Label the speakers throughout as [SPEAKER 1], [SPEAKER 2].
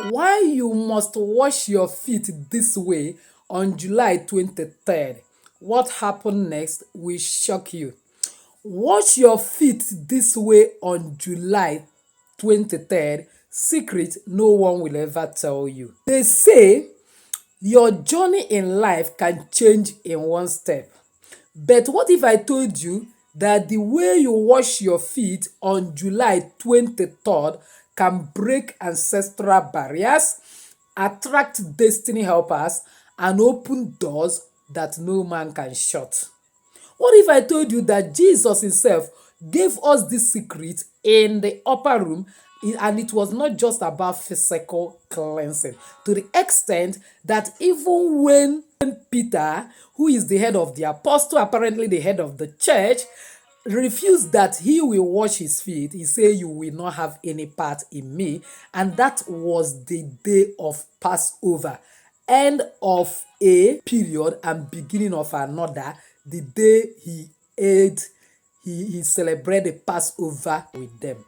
[SPEAKER 1] Why you must wash your feet this way on July 23rd? What happened next will shock you. Wash your feet this way on July 23rd. Secret no one will ever tell you. They say your journey in life can change in one step. But what if I told you that the way you wash your feet on July 23rd can break ancestral barriers, attract destiny helpers, and open doors that no man can shut? What if I told you that Jesus himself gave us this secret in the upper room, and it was not just about physical cleansing, to the extent that even when Peter, who is the head of the apostle, apparently the head of the church, refused that he will wash his feet, he said, "You will not have any part in me." And that was the day of Passover, end of a period and beginning of another. The day he ate, he celebrated Passover with them.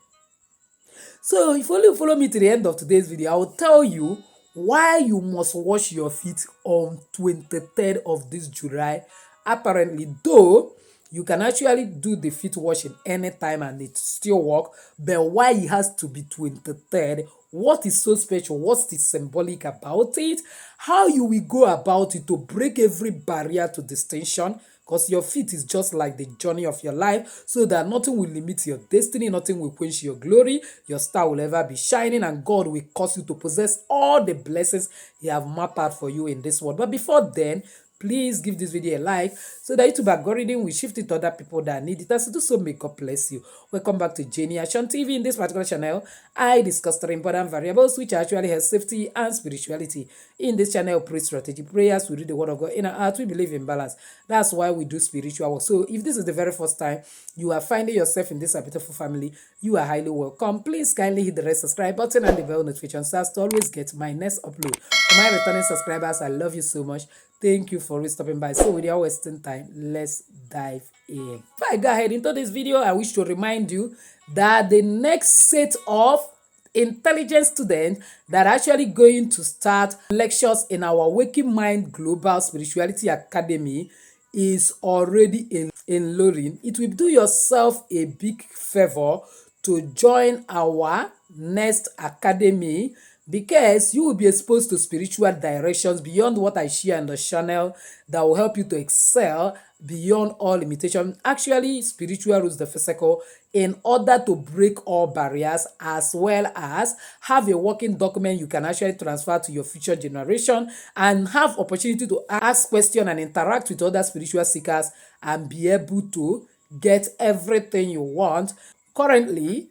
[SPEAKER 1] So if you follow me to the end of today's video, I will tell you why you must wash your feet on 23rd of this July. Apparently, though you can actually do the feet washing anytime and it still work, but why it has to be 23rd? What is so special? What's the symbolic about it? How you will go about it to break every barrier to distinction? Because your feet is just like the journey of your life, so that nothing will limit your destiny, nothing will quench your glory, your star will ever be shining, and God will cause you to possess all the blessings He have mapped out for you in this world. But before then, please give this video a like so that YouTube algorithm will shift it to other people that need it. As to do so, may God bless you. Welcome back to JennyActionTv. In this particular channel, I discuss three important variables which actually have safety and spirituality. In this channel, we pray strategic prayers, we read the word of God in our heart, we believe in balance. That's why we do spiritual work. So if this is the very first time you are finding yourself in this beautiful family, you are highly welcome. Please kindly hit the red subscribe button and the bell notification so as to always get my next upload. For my returning subscribers, I love you so much. Thank you for stopping by. So without wasting time, let's dive in. Before I go ahead into this video, I wish to remind you that the next set of intelligent students that are actually going to start lectures in our Waking Mind Global Spirituality Academy is already in loading. It will do yourself a big favor to join our next academy, because you will be exposed to spiritual directions beyond what I share on the channel that will help you to excel beyond all limitation. Actually, spiritual rules the physical in order to break all barriers, as well as have a working document you can actually transfer to your future generation and have opportunity to ask questions and interact with other spiritual seekers and be able to get everything you want. Currently,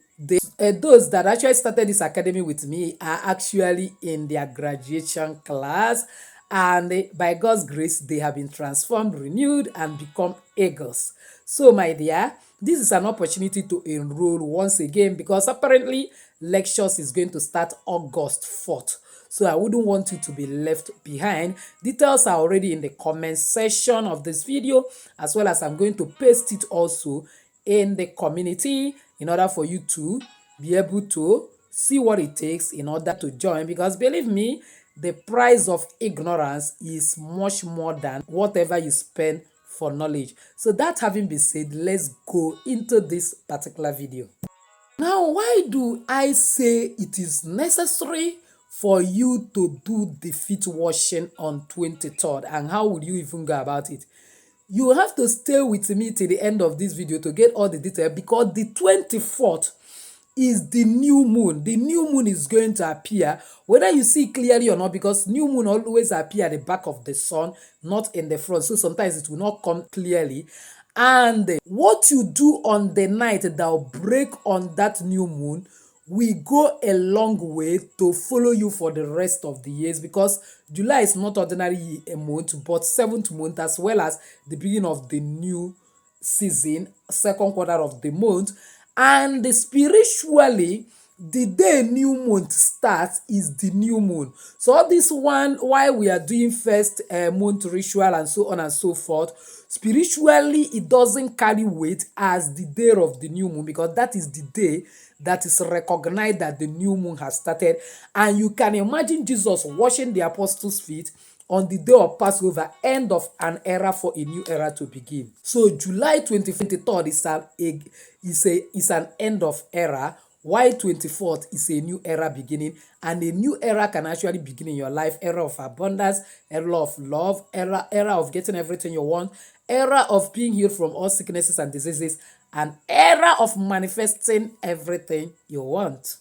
[SPEAKER 1] those that actually started this academy with me are actually in their graduation class, and by God's grace, they have been transformed, renewed, and become eagles. So, my dear, this is an opportunity to enroll once again, because apparently lectures is going to start August 4th. So I wouldn't want you to be left behind. Details are already in the comment section of this video, as well as I'm going to paste it also in the community in order for you to be able to see what it takes in order to join. Because believe me, the price of ignorance is much more than whatever you spend for knowledge. So that having been said, let's go into this particular video. Now, why do I say it is necessary for you to do the feet washing on 23rd, and how would you even go about it? You have to stay with me till the end of this video to get all the details, because the 24th is the new moon. The new moon is going to appear, whether you see clearly or not, because new moon always appear at the back of the sun, not in the front. So sometimes it will not come clearly. And what you do on the night that will break on that new moon will go a long way to follow you for the rest of the years, because July is not ordinary a month, but 7th month, as well as the beginning of the new season, 2nd quarter of the month. And spiritually, the day new month starts is the new moon. So all this one, while we are doing first month ritual and so on and so forth, spiritually it doesn't carry weight as the day of the new moon, because that is the day that is recognized that the new moon has started. And you can imagine Jesus washing the apostles' feet on the day of Passover, end of an era for a new era to begin. So July 23rd is an end of era, while 24th is a new era beginning. And a new era can actually begin in your life: era of abundance, era of love, era of getting everything you want, era of being healed from all sicknesses and diseases, and era of manifesting everything you want.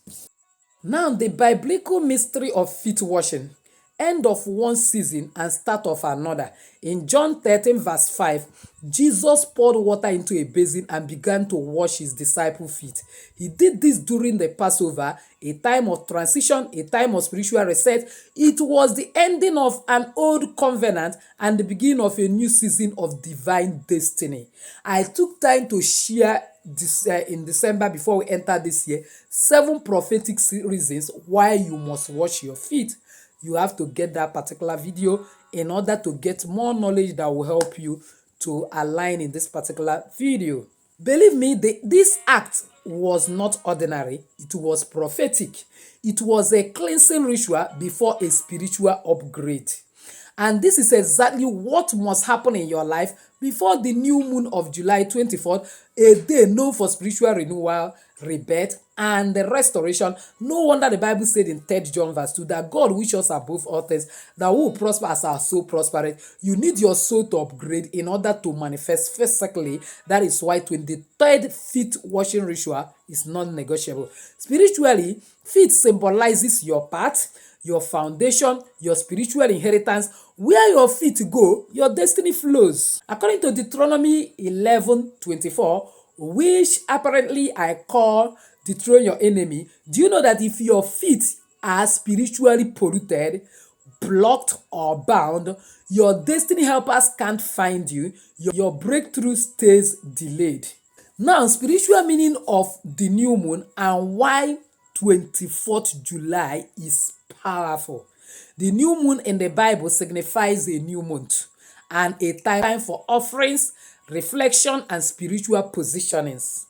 [SPEAKER 1] Now, the biblical mystery of feet washing, end of one season and start of another. In John 13 verse 5, Jesus poured water into a basin and began to wash his disciples' feet. He did this during the Passover, a time of transition, a time of spiritual reset. It was the ending of an old covenant and the beginning of a new season of divine destiny. I took time to share this in December, before we enter this year, 7 prophetic reasons why you must wash your feet. You have to get that particular video in order to get more knowledge that will help you to align in this particular video. Believe me, this act was not ordinary. It was prophetic. It was a cleansing ritual before a spiritual upgrade. And this is exactly what must happen in your life before the new moon of July 24th, a day known for spiritual renewal, rebirth, and the restoration. No wonder the Bible said in 3 John verse 2 that God wishes above all things that we will prosper as our soul prospereth. You need your soul to upgrade in order to manifest physically. That is why 23rd feet washing ritual is non-negotiable. Spiritually, feet symbolizes your path, your foundation, your spiritual inheritance. Where your feet go, your destiny flows. According to Deuteronomy 11:24, which apparently I call dethrone your enemy, do you know that if your feet are spiritually polluted, blocked, or bound, your destiny helpers can't find you, your breakthrough stays delayed. Now, spiritual meaning of the new moon and why 24th July is powerful. The new moon in the Bible signifies a new month and a time for offerings, reflection, and spiritual positionings.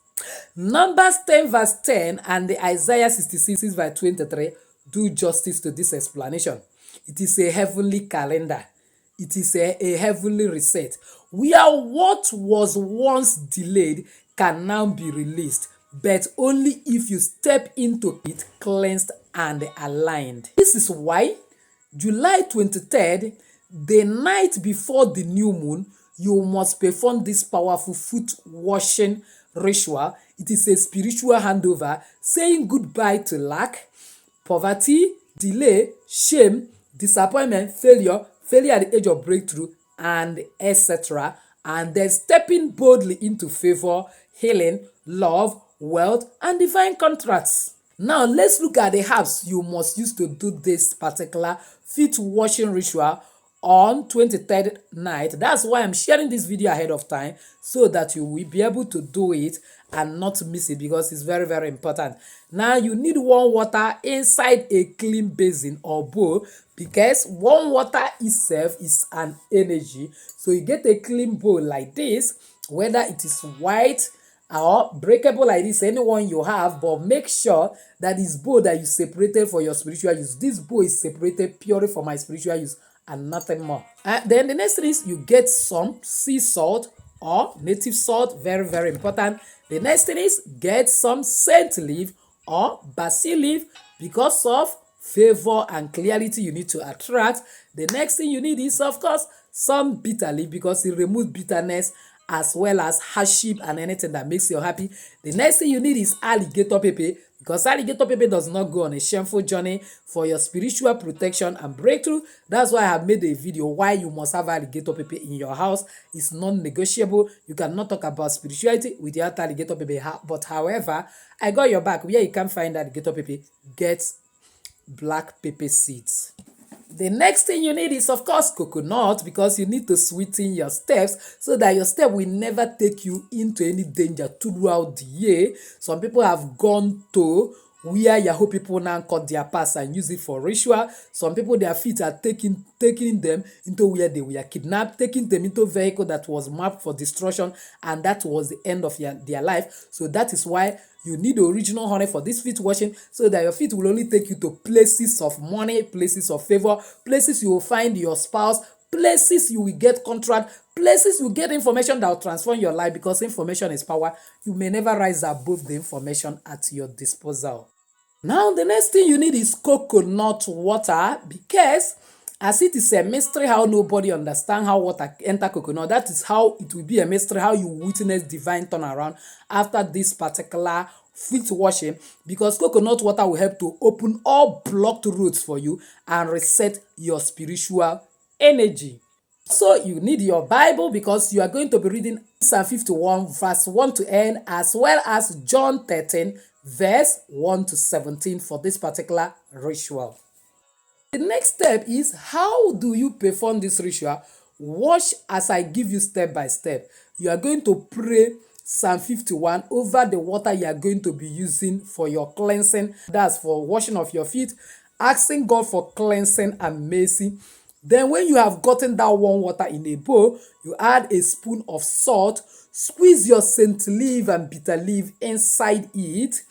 [SPEAKER 1] Numbers 10 verse 10 and the Isaiah 66 verse 23 do justice to this explanation. It is a heavenly calendar. It is a heavenly reset, where what was once delayed can now be released, but only if you step into it cleansed and aligned. This is why July 23rd, the night before the new moon, you must perform this powerful foot washing ritual. It is a spiritual handover, saying goodbye to lack, poverty, delay, shame, disappointment, failure at the age of breakthrough, and etc. And then stepping boldly into favor, healing, love, wealth, and divine contracts. Now let's look at the herbs you must use to do this particular feet washing ritual on 23rd night. That's why I'm sharing this video ahead of time, so that you will be able to do it and not miss it, because it's very, very important. Now you need warm water inside a clean basin or bowl, because warm water itself is an energy. So you get a clean bowl like this, whether it is white or breakable like this, anyone you have, but make sure that this bowl that you separated for your spiritual use. This bowl is separated purely for my spiritual use and nothing more. Then the next thing is you get some sea salt or native salt, very, very important. The next thing is get some scent leaf or basil leaf, because of favor and clarity you need to attract. The next thing you need is, of course, some bitter leaf, because it removes bitterness as well as hardship and anything that makes you happy. The next thing you need is alligator pepper, because alligator pepper does not go on a shameful journey for your spiritual protection and breakthrough. That's why I have made a video why you must have alligator pepper in your house. It's non-negotiable. You cannot talk about spirituality without alligator pepper. But however, I got your back. Where you can find alligator pepper, get black pepper seeds. The next thing you need is, of course, coconut, because you need to sweeten your steps so that your step will never take you into any danger throughout the year. Some people have gone to where Yahoo people now cut their parts and use it for ritual. Some people, their feet are taking them into where they were kidnapped, taking them into a vehicle that was marked for destruction, and that was the end of their life. So that is why you need original honey for this feet washing, so that your feet will only take you to places of money, places of favor, places you will find your spouse, places you will get contract, places you get information that will transform your life, because information is power. You may never rise above the information at your disposal. Now, the next thing you need is coconut water, because as it is a mystery how nobody understand how water enter coconut, that is how it will be a mystery how you witness divine turnaround after this particular feet washing, because coconut water will help to open all blocked roads for you and reset your spiritual energy. So you need your Bible, because you are going to be reading Psalm 51 verse 1 to end, as well as John 13 verse 1 to 17 for this particular ritual. The next step is, how do you perform this ritual? Watch as I give you step by step. You are going to pray Psalm 51 over the water you are going to be using for your cleansing. That's for washing of your feet, asking God for cleansing and mercy. Then when you have gotten that warm water in a bowl, you add a spoon of salt, squeeze your scent leaf and bitter leaf inside it.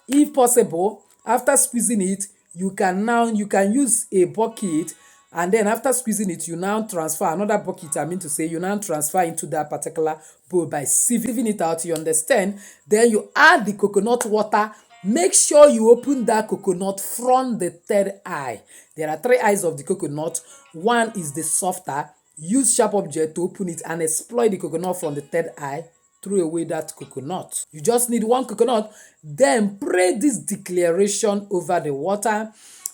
[SPEAKER 1] If possible, after squeezing it, you can use a bucket, and then after squeezing it, you now transfer another bucket, you now transfer into that particular bowl by sieving it out, you understand? Then you add the coconut water. Make sure you open that coconut from the third eye. There are 3 eyes of the coconut. One is the softer. Use sharp object to open it and exploit the coconut from the third eye. Throw away that coconut. You just need 1 coconut. Then pray this declaration over the water,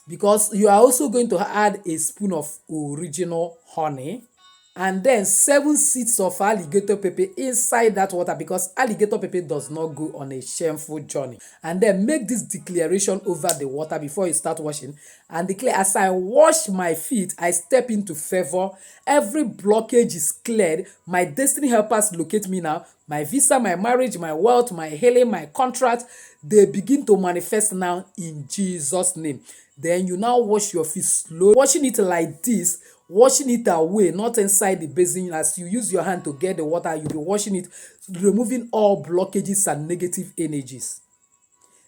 [SPEAKER 1] because you are also going to add a spoon of original honey, and then 7 seeds of alligator pepper inside that water, because alligator pepper does not go on a shameful journey. And then make this declaration over the water before you start washing, and declare, as I wash my feet, I step into favor. Every blockage is cleared. My destiny helpers locate me now. My visa, my marriage, my wealth, my healing, my contract, they begin to manifest now in Jesus' name. Then you now wash your feet slowly, washing it like this, washing it away, not inside the basin. As you use your hand to get the water, you'll be washing it, removing all blockages and negative energies.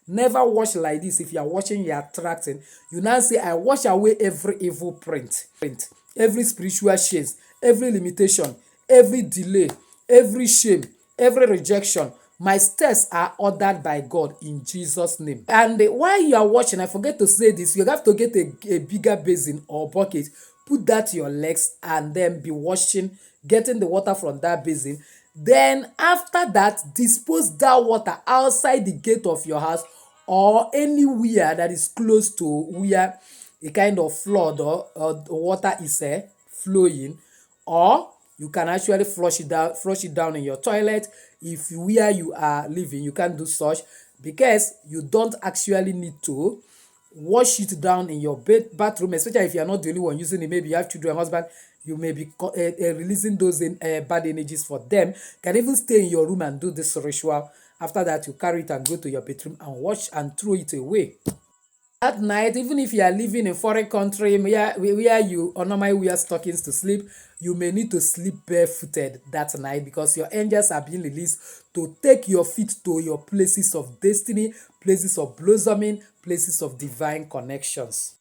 [SPEAKER 1] Never wash like this. If you are washing, you are attracting. You now say, I wash away every evil print, every spiritual chains, every limitation, every delay, every shame, every rejection. My steps are ordered by God in Jesus' name. And while you are washing, I forget to say this, you have to get a bigger basin or bucket, put that to your legs, and then be washing, getting the water from that basin. Then after that, dispose that water outside the gate of your house, or anywhere that is close to where a kind of flood or water is flowing, or you can actually flush it down in your toilet. If where you are living, you can't do such, because you don't actually need to wash it down in your bathroom, especially if you are not the only one using it. Maybe you have children, husband, you may be releasing those bad energies for them. You can even stay in your room and do this ritual. After that, you carry it and go to your bedroom and wash and throw it away. At night, even if you are living in a foreign country where you normally wear stockings to sleep, you may need to sleep barefooted that night, because your angels are being released to take your feet to your places of destiny, places of blossoming, places of divine connections.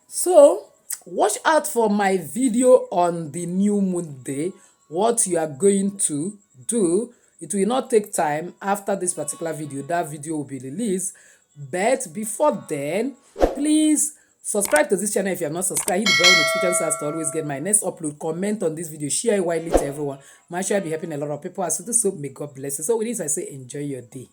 [SPEAKER 1] So, watch out for my video on the new moon day, what you are going to do. It will not take time. After this particular video, that video will be released. But before then, please subscribe to this channel if you have not subscribed. Hit the bell notification so to always get my next upload. Comment on this video. Share it widely to everyone. My share be helping a lot of people. As so, may God bless you. So with this, I say enjoy your day.